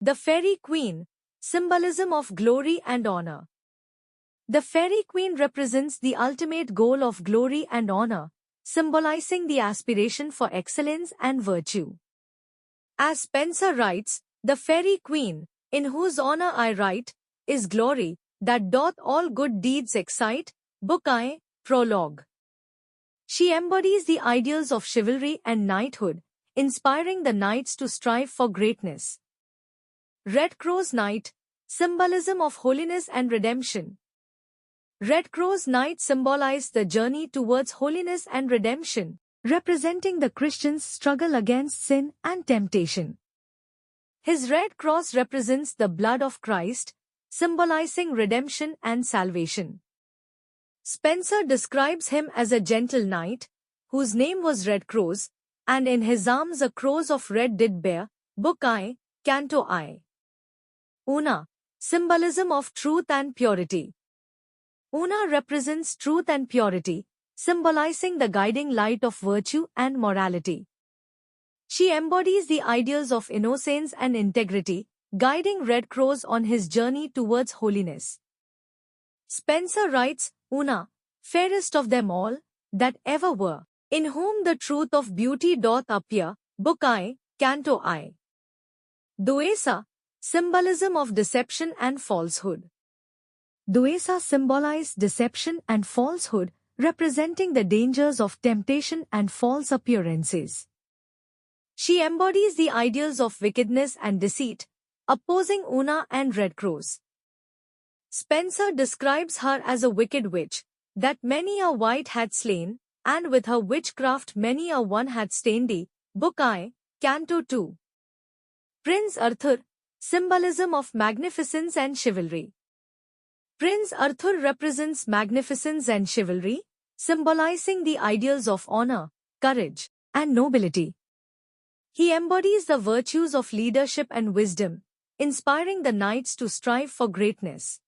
The Faerie Queen, symbolism of glory and honor. The Faerie Queen represents the ultimate goal of glory and honor, symbolizing the aspiration for excellence and virtue. As Spencer writes, the Faerie Queen, in whose honor I write, is glory, that doth all good deeds excite. Book I, Prologue. She embodies the ideals of chivalry and knighthood, inspiring the knights to strive for greatness. Red Crow's Knight, symbolism of holiness and redemption. Red Crow's Knight symbolized the journey towards holiness and redemption, representing the Christian's struggle against sin and temptation. His red cross represents the blood of Christ, symbolizing redemption and salvation. Spencer describes him as a gentle knight, whose name was Red Crows, and in his arms a crows of red did bear. Book I, Canto I. Una, symbolism of truth and purity. Una represents truth and purity, symbolizing the guiding light of virtue and morality. She embodies the ideals of innocence and integrity, guiding Red Crows on his journey towards holiness. Spencer writes, Una, fairest of them all, that ever were, in whom the truth of beauty doth appear. Book I, Canto I. Duessa, symbolism of deception and falsehood. Duessa symbolized deception and falsehood, representing the dangers of temptation and false appearances. She embodies the ideals of wickedness and deceit, opposing Una and Red Crows. Spencer describes her as a wicked witch, that many a wight had slain, and with her witchcraft many a one had stained. Book I, Canto II. Prince Arthur, symbolism of magnificence and chivalry. Prince Arthur represents magnificence and chivalry, symbolizing the ideals of honor, courage, and nobility. He embodies the virtues of leadership and wisdom, inspiring the knights to strive for greatness.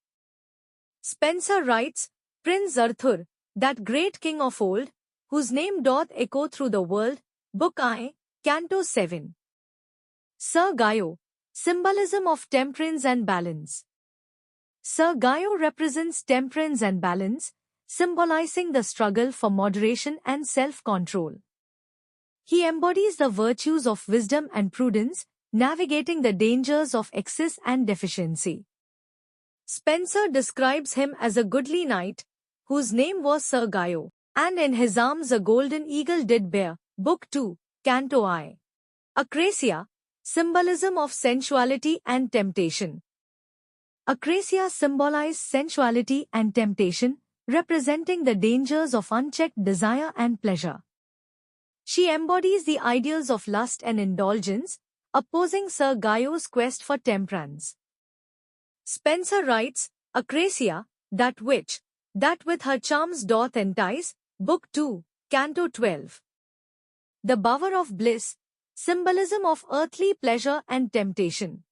Spencer writes, Prince Arthur, that great king of old, whose name doth echo through the world. Book I, Canto VII. Sir Gaio, symbolism of temperance and balance. Sir Gaio represents temperance and balance, symbolizing the struggle for moderation and self-control. He embodies the virtues of wisdom and prudence, navigating the dangers of excess and deficiency. Spencer describes him as a goodly knight, whose name was Sir Gaio, and in his arms a golden eagle did bear. Book II, Canto I. Acrasia, symbolism of sensuality and temptation. Acrasia symbolized sensuality and temptation, representing the dangers of unchecked desire and pleasure. She embodies the ideals of lust and indulgence, opposing Sir Gaio's quest for temperance. Spencer writes, Acrasia, that witch, that with her charms doth entice. Book II, Canto XII. The Bower of Bliss, symbolism of earthly pleasure and temptation.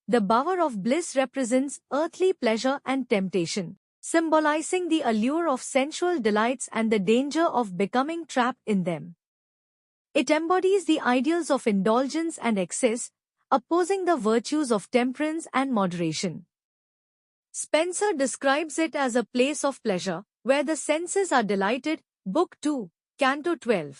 The Bower of Bliss represents earthly pleasure and temptation, symbolizing the allure of sensual delights and the danger of becoming trapped in them. It embodies the ideals of indulgence and excess, opposing the virtues of temperance and moderation. Spencer describes it as a place of pleasure, where the senses are delighted. Book II, Canto XII.